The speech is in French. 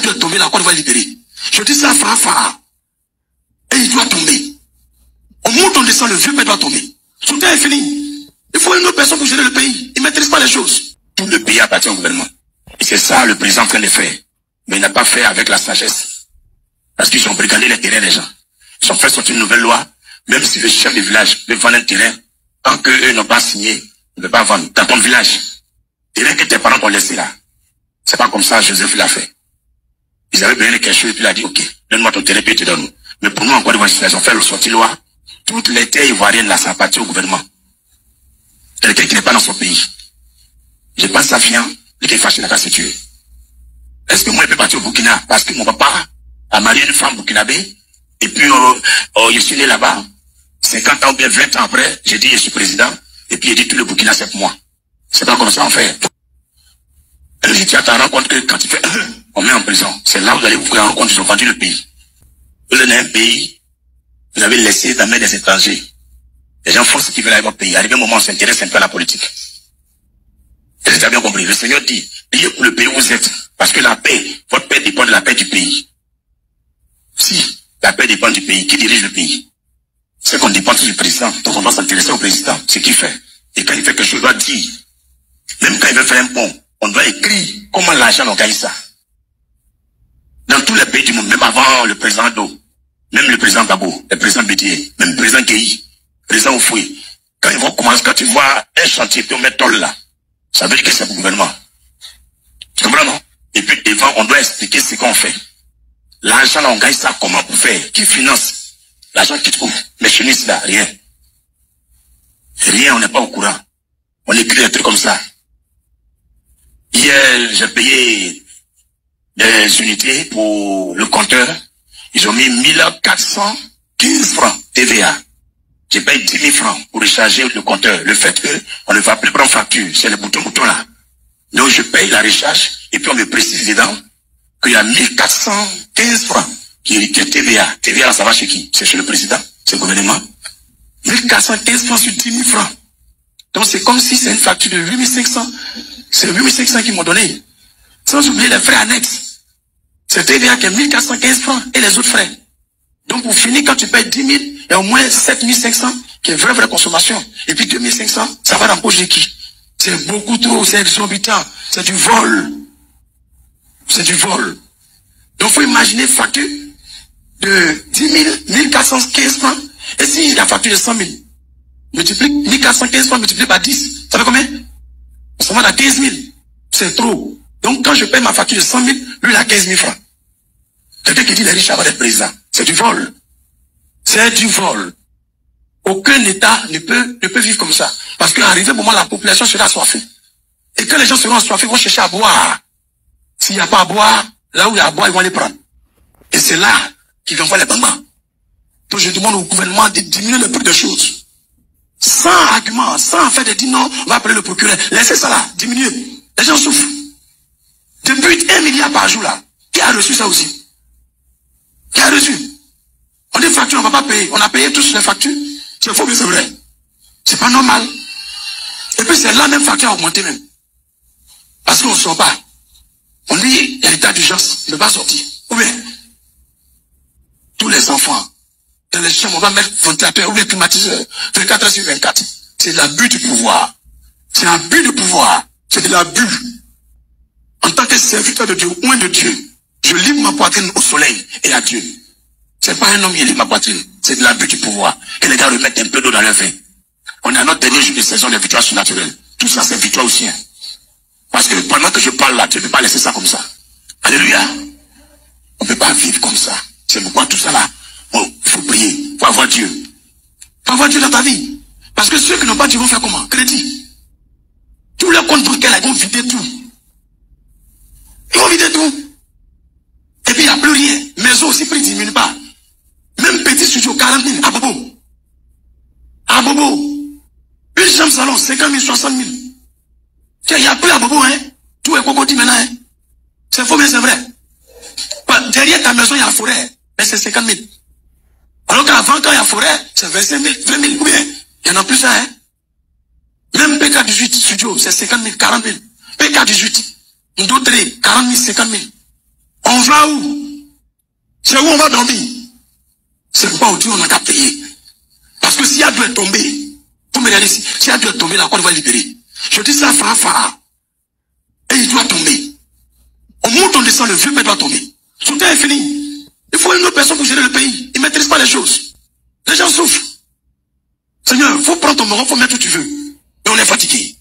doit tomber, la Côte va libérer. Je dis ça, Farah. Et il doit tomber. Au moment où on descend, le vieux père doit tomber. Tout est fini. Il faut une autre personne pour gérer le pays. Il ne maîtrise pas les choses. Tout le pays appartient au gouvernement. Et c'est ça le président en train de faire. Mais il n'a pas fait avec la sagesse. Parce qu'ils ont brigandé les terrains des gens. Ils ont fait sortir une nouvelle loi. Même si le chef du village veut vendre un terrain, tant qu'eux n'ont pas signé, ils ne peuvent pas vendre. Dans ton village, terrain que tes parents t'ont laissé là. C'est pas comme ça, Joseph l'a fait. Ils avaient besoin de quelque chose et puis il a dit, ok, donne-moi ton terrain puis je te donne. Mais pour nous, encore, ils ont fait le sortir loi. Toutes les terres ivoiriennes là, ça appartient au gouvernement. Quelqu'un qui n'est pas dans son pays. Je pense à Fian, il est fâché, il n'a qu'à se tuer. Est-ce que moi, je peux partir au Burkina parce que mon papa a marié une femme burkinabé et puis je suis né là-bas. 50 ans ou bien 20 ans après, j'ai dit je suis président et puis j'ai dit tout le Burkina c'est pour moi. C'est pas comme ça on fait. Si tu as ta rencontre que quand tu fais on met en prison, c'est là où vous allez vous faire rencontre, ils ont vendu le pays. Vous avez un pays, vous avez laissé dans la main des étrangers. Les gens font ce qu'ils veulent avec votre pays. Arrivé un moment, on s'intéresse un peu à la politique. Et vous avez bien compris. Le Seigneur dit, priez pour le pays où vous êtes. Parce que la paix, votre paix dépend de la paix du pays. Si la paix dépend du pays, qui dirige le pays? C'est qu'on dépend du président. Donc on doit s'intéresser au président, ce qu'il fait. Et quand il fait quelque chose, on doit dire. Même quand il veut faire un pont, on doit écrire comment l'argent on gagne ça. Dans tous les pays du monde, même avant le président Do, même le président Gabo, le président Bédier, même le président Guéhi, le président Oufoué, quand ils vont commencer, quand tu vois un chantier, puis on met tôle là, ça veut dire que c'est pour le gouvernement. Tu comprends, non? Et puis devant, on doit expliquer ce qu'on fait. L'argent là, on gagne ça comment pour faire? Qui finance? L'argent qui trouve. Mais chez nous, là, rien. Rien, on n'est pas au courant. On écrit des trucs comme ça. Hier, j'ai payé des unités pour le compteur. Ils ont mis 1415 francs TVA. J'ai payé 10 000 francs pour recharger le compteur. Le fait qu'on ne va plus prendre facture, c'est le bouton là. Donc je paye la recharge et puis on me précise dedans qu'il y a 1415 francs qui est TVA. TVA là, ça va chez qui? C'est chez le président, c'est le gouvernement. 1415 francs sur 10 000 francs. Donc c'est comme si c'est une facture de 8500. C'est 8500 qu'ils m'ont donné. Sans oublier les frais annexes. C'est TVA qui est 1415 francs et les autres frais. Donc pour finir, quand tu payes 10 000, il y a au moins 7500 qui est vraie consommation. Et puis 2500, ça va dans la poche de qui? C'est beaucoup trop, c'est exorbitant. C'est du vol. C'est du vol. Donc il faut imaginer une facture de 10 000, 1415 francs. Et si la facture de 100 000, multiplie 1415 francs multiplié par 10, ça fait combien? Ça va à 15 000. C'est trop. Donc quand je paye ma facture de 100 000, lui il a 15 000 francs. Quelqu'un qui dit les riches avant d'être président. C'est du vol. C'est du vol. Aucun État ne peut vivre comme ça. Parce qu'à arrivé au moment, la population sera assoiffée. Et quand les gens seront assoiffés, ils vont chercher à boire. S'il n'y a pas à boire, là où il y a à boire, ils vont les prendre. Et c'est là qu'ils vont voir les banques. Donc je demande au gouvernement de diminuer le prix des choses. Sans argument, sans faire de dire non, on va appeler le procureur. Laissez ça là, diminuer. Les gens souffrent. Depuis 1 milliard par jour là. Qui a reçu ça aussi? Qui a reçu? On dit facture, on ne va pas payer. On a payé tous les factures. C'est faux, mais c'est vrai. C'est pas normal. Et puis c'est la même facture a augmenté même. Parce qu'on ne sort pas. On dit, il y a l'état d'urgence, il ne va pas sortir. Ou bien, tous les enfants, dans les chambres, on va mettre ventilateur ou bien climatiseur, 24 heures sur 24. C'est l'abus du pouvoir. C'est un but de pouvoir. C'est de l'abus. En tant que serviteur de Dieu, loin de Dieu, je livre ma poitrine au soleil et à Dieu. C'est pas un homme qui livre ma poitrine. C'est de l'abus du pouvoir. Et les gars remettent un peu d'eau dans leur vin. On est à notre dernier jour de saison des victoires surnaturelles. Tout ça, c'est victoire aussi. Hein. Parce que pendant que je parle là, tu ne peux pas laisser ça comme ça. Alléluia. On ne peut pas vivre comme ça. C'est pourquoi tout ça là, il faut prier. Il faut avoir Dieu. Il faut avoir Dieu dans ta vie. Parce que ceux qui n'ont pas Dieu vont faire comment? Crédit. Tous les comptes bancaires là, ils vont vider tout. Ils vont vider tout. Et puis il n'y a plus rien. Maison aussi, prix ne diminue pas. Même petit studio, 40 000, à Bobo. À Bobo. Une chambre salon, 50 000, 60 000. Tiens, il n'y a plus à Bobo, hein. Tout est cocoti maintenant, hein. C'est faux, mais c'est vrai. Derrière ta maison, il y a la forêt. Mais c'est 50 000. Alors qu'avant, quand il y a forêt, c'est 25 000, 20 000. Ou bien, il y en a plus ça, hein. Même PK18 studio, c'est 50 000, 40 000. PK18, d'autres, 40 000, 50 000. On veut va où? C'est où on va dormir? C'est pas aujourd'hui on n'a qu'à payer. Parce que si Adou est tombé, vous me regardez ici, si Adou est tombé, la Côte d'Ivoire est libérée. Je dis ça à Farah. Et il doit tomber. On monte, on descend, le vieux père doit tomber. Son temps est fini. Il faut une autre personne pour gérer le pays. Il ne maîtrise pas les choses. Les gens souffrent. Seigneur, il faut prendre ton moment, il faut mettre où tu veux. Mais on est fatigué.